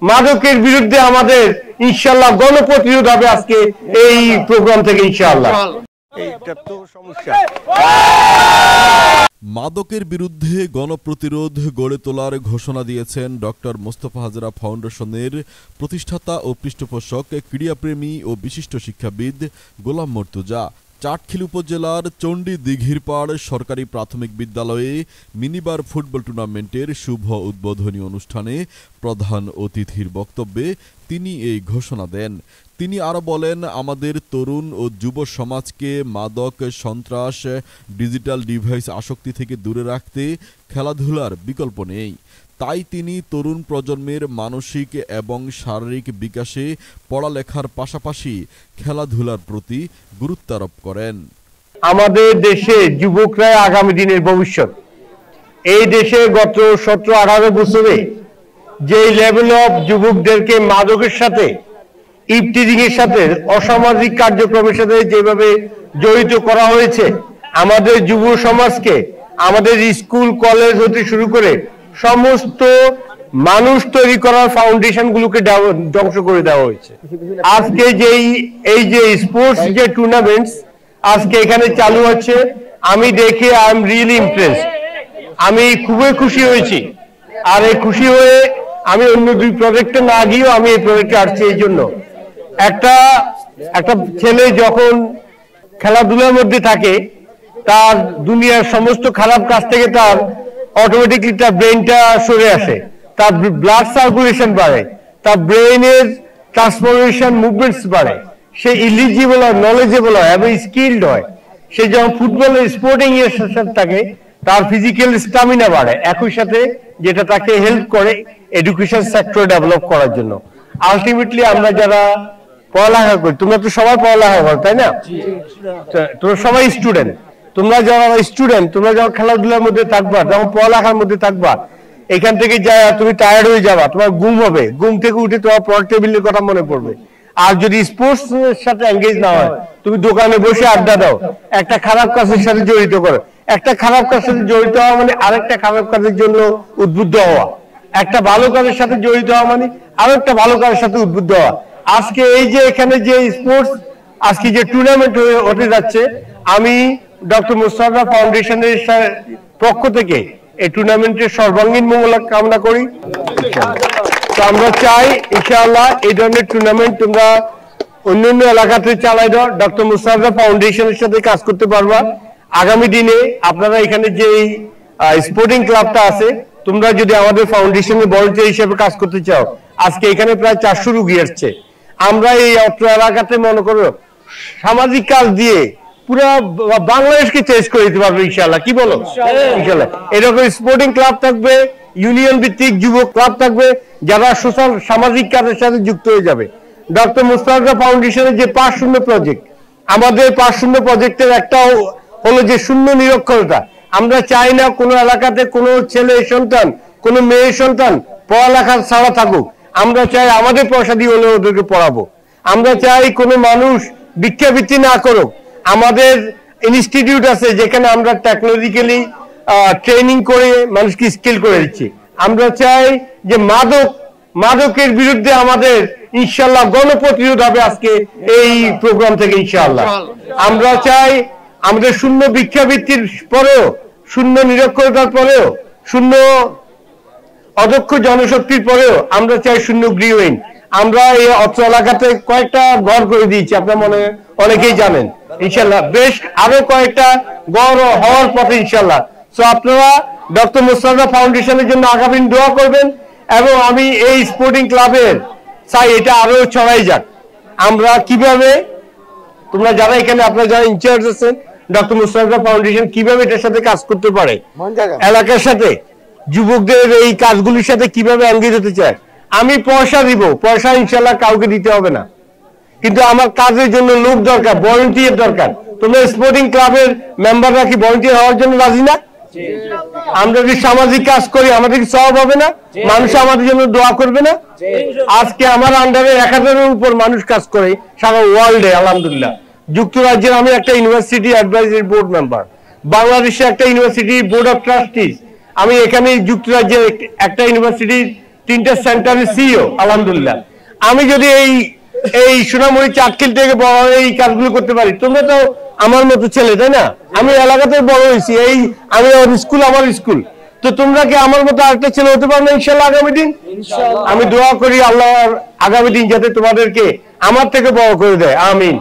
মাদকের বিরুদ্ধে আমাদের ইনশাআল্লাহ গণপ্রতিরোধ হবে আজকে এই প্রোগ্রাম থেকে ইনশাআল্লাহ। এইটা তো সমস্যা। মাদকের বিরুদ্ধে গণপ্রতিরোধ গড়ে তোলার ঘোষণা দিয়েছেন ডক্টর মোস্তফা হাজরা ফাউন্ডেশনের প্রতিষ্ঠাতা ও পৃষ্ঠপোষক ক্রীড়াপ্রেমী ও বিশিষ্ট শিক্ষাবিদ গোলাম মর্তুজা। চাটখিল উপজেলার চণ্ডী দিঘিরপাড় সরকারি প্রাথমিক বিদ্যালয়ে মিনিবার ফুটবল টুর্নামেন্টের শুভ উদ্বোধনী অনুষ্ঠানে প্রধান অতিথির বক্তব্যে তিনি এই ঘোষণা দেন। তিনি আরও বলেন, আমাদের তরুণ ও যুব সমাজকে মাদক, সন্ত্রাস, ডিজিটাল ডিভাইস আসক্তি থেকে দূরে রাখতে খেলাধুলার বিকল্প নেই। তাই তিনি তরুণ প্রজন্মের মানসিক এবং শারীরিক বিকাশে পড়ালেখার পাশাপাশি খেলাধুলার প্রতি গুরুত্ব আরোপ করেন। আমাদের দেশে যুবকরা আগামী দিনের ভবিষ্যৎ। এই দেশে গত 17-18 বছরে যে লেভেল অফ যুবকদেরকে মাদকের সাথে, ইফটিজিং এর সাথে, অসামাজিক কার্যক্রমের সাথে যেভাবে জড়িত করা হয়েছে, আমাদের যুব সমাজকে আমাদের স্কুল কলেজ হতে শুরু করে সমস্ত মানুষ তৈরি করার ফাউন্ডেশন গুলোকে ধ্বংস করে দেওয়া হয়েছে। আজকে এই যে স্পোর্টস যে টুর্নামেন্টস আজকে এখানে চালু হচ্ছে, আমি দেখে আই এম রিয়েলি ইমপ্রেসড। আমি খুবই খুশি হয়েছি। আর এই খুশি হয়ে আমি অন্য দুই প্রজেক্টে না গিয়েও আমি এই প্রজেক্টে আসছি। এই জন্য একটা ছেলে যখন খেলাধুলার মধ্যে থাকে, তার দুনিয়ার সমস্ত খারাপ কাজ থেকে তার অটোমেটিকলি তার ব্রেনটা সরে আসে, তার ব্লাড সার্কুলেশন বাড়ে, তার ব্রেনের ট্রান্সফরমেশন মুভমেন্টস বাড়ে, সে ইলিজিবল হয়, নলেজেবল হয় এবং স্কিল্ড হয়। সে যখন ফুটবলের স্পোর্টিং এর সাথে থাকে, তার ফিজিক্যাল স্টামিনা বাড়ে, একই সাথে যেটা তাকে হেল্প করে এডুকেশন সেক্টর ডেভেলপ করার জন্য। আলটিমেটলি আমরা যারা পড়ালেখা করি, তোমরা তো সবাই পড়ালেখা করো, তাই না? তোমরা সবাই স্টুডেন্ট। তোমরা যারা স্টুডেন্ট, তোমরা যখন খেলাধুলার মধ্যে থাকবা, যখন পড়ালেখার মধ্যে থাকবা, এখান থেকে যা তুমি টায়ার্ড হয়ে যাবা, তোমার ঘুম হবে, ঘুম থেকে উঠে তোমার পড়ার টেবিলের কথা মনে পড়বে। আর যদি স্পোর্টস এর সাথে এঙ্গেজ না হয়, তুমি দোকানে বসে আড্ডা দাও, একটা খারাপ কাজের সাথে জড়িত করো। একটা খারাপ কাজের সাথে জড়িত হওয়া মানে আরেকটা খারাপ কাজের জন্য উদ্বুদ্ধ হওয়া, একটা ভালো কাজের সাথে জড়িত হওয়া মানে আরেকটা ভালো কাজের সাথে উদ্বুদ্ধ হওয়া। আজকে এই যে এখানে যে স্পোর্টস আজকে যে টুর্নামেন্ট হতে যাচ্ছে, আমি ডক্টর মোস্তফা ফাউন্ডেশনের পক্ষ থেকে এই টুর্নামেন্টের সর্বাঙ্গীন মঙ্গল কামনা করি। তো আমরা চাই ইনশাআল্লাহ এই ধরনের টুর্নামেন্ট তোমরা অন্যান্য এলাকাতে চালাই দাও, ডক্টর মোস্তফা ফাউন্ডেশনের সাথে কাজ করতে পারবা। আগামী দিনে আপনারা এখানে যে স্পোর্টিং ক্লাবটা আছে, তোমরা যদি আমাদের ফাউন্ডেশনের ভলান্টিয়ার হিসেবে কাজ করতে চাও, আজকে এখানে প্রায় 400 রোগী আসছে। আমরা এই অত্র এলাকাতে মনে করো সামাজিক কাজ দিয়ে পুরো বাংলাদেশকে চেঞ্জ করে দিতে পারবে ইনশাআল্লাহ। কি বলো? ইনশাআল্লাহ এরকম স্পোর্টিং ক্লাব থাকবে, ইউনিয়ন ভিত্তিক যুব ক্লাব থাকবে, যারা সোশ্যাল সামাজিক কাজের সাথে যুক্ত হয়ে যাবে। ডক্টর মোস্তফা ফাউন্ডেশনের যে 5-0 প্রজেক্ট, আমাদের 5-0 প্রজেক্টের একটা হলো যে শূন্য নিরক্ষরতা। আমরা চাই না কোনো এলাকাতে কোনো ছেলে সন্তান, কোনো মেয়ে সন্তান পড়ালেখা ছাড়া থাকুক। আমরা চাই আমাদের পয়সা দিয়ে হলে ওদেরকে পড়াবো। আমরা চাই কোনো মানুষ ভিক্ষাবৃত্তি না করুক। আমাদের ইনস্টিটিউট আছে যেখানে আমরা টেকনোলজিক্যালি ট্রেনিং করে মানুষকে স্কিল করে দিচ্ছি। আমরা চাই যে মাদকের বিরুদ্ধে আমাদের ইনশাআল্লাহ গণপ্রতিরোধ হবে আজকে এই প্রোগ্রাম থেকে ইনশাআল্লাহ। আমরা চাই আমাদের শূন্য ভিক্ষাবৃত্তির পরেও, শূন্য নিরক্ষরতার পরেও, শূন্য অদক্ষ জনশক্তির পরেও আমরা চাই শূন্য গৃহহীন। আমরা এই অত্র এলাকাতে কয়েকটা ঘর করে দিয়েছি, আপনার মনে অনেকেই জানেন। ইনশাআল্লাহ বেশ আরো কয়েকটা ঘর হওয়ার পথে ইনশাআল্লাহ। সো আপনারা ডক্টর মোস্তফা ফাউন্ডেশনের জন্য আগামী দোয়া করবেন এবং আমি এই স্পোর্টিং ক্লাবের চাই এটা আরো ছড়াই যাক। আমরা কিভাবে, তোমরা যারা এখানে আপনারা যারা ইনচার্জ আছেন, ডক্টর মোস্তফা ফাউন্ডেশন কিভাবে এটার সাথে কাজ করতে পারে, এলাকার সাথে যুবকদের এই কাজগুলির সাথে কিভাবে এঙ্গেজ হতে চায়। আমি পয়সা দিব, পয়সা ইনশাআল্লাহ কাউকে দিতে হবে না, কিন্তু আমার কাজের জন্য লোক দরকার, ভলান্টিয়ার দরকার। তোমরা স্পোর্টিং ক্লাবের মেম্বাররা কি ভলান্টিয়ার হওয়ার জন্য রাজি না? আমরা যদি সামাজিক কাজ করি আমাদের কি সওয়াব হবে না? মানুষ আমাদের জন্য দোয়া করবে না? আজকে আমার আন্ডারে 1000-এর উপর মানুষ কাজ করে সারা ওয়ার্ল্ডে আলহামদুলিল্লাহ। যুক্তরাজ্যের আমি একটা ইউনিভার্সিটি অ্যাডভাইজারি বোর্ড মেম্বার, বাংলাদেশে একটা ইউনিভার্সিটি বোর্ড অফ ট্রাস্টিজ, আমি এখানে যুক্তরাজ্যের একটা ইউনিভার্সিটির 3টা সেন্টারের সিইও আলহামদুলিল্লাহ। আমি যদি এই সোনামুড়ি চাটখিল থেকে বড় এই কাজগুলো করতে পারি, তোমরা তো আমার মতো ছেলে, তাই না? আমি এলাকাতে বড় হয়েছি, আমি স্কুল আমার স্কুল, তো তোমরা কি আমার মতো আরেকটা ছেলে হতে পারবে ইনশাল্লাহ আগামী দিন? আমি দোয়া করি আল্লাহ আগামী দিন যাতে তোমাদেরকে আমার থেকে বড় করে দেয়, আমিন।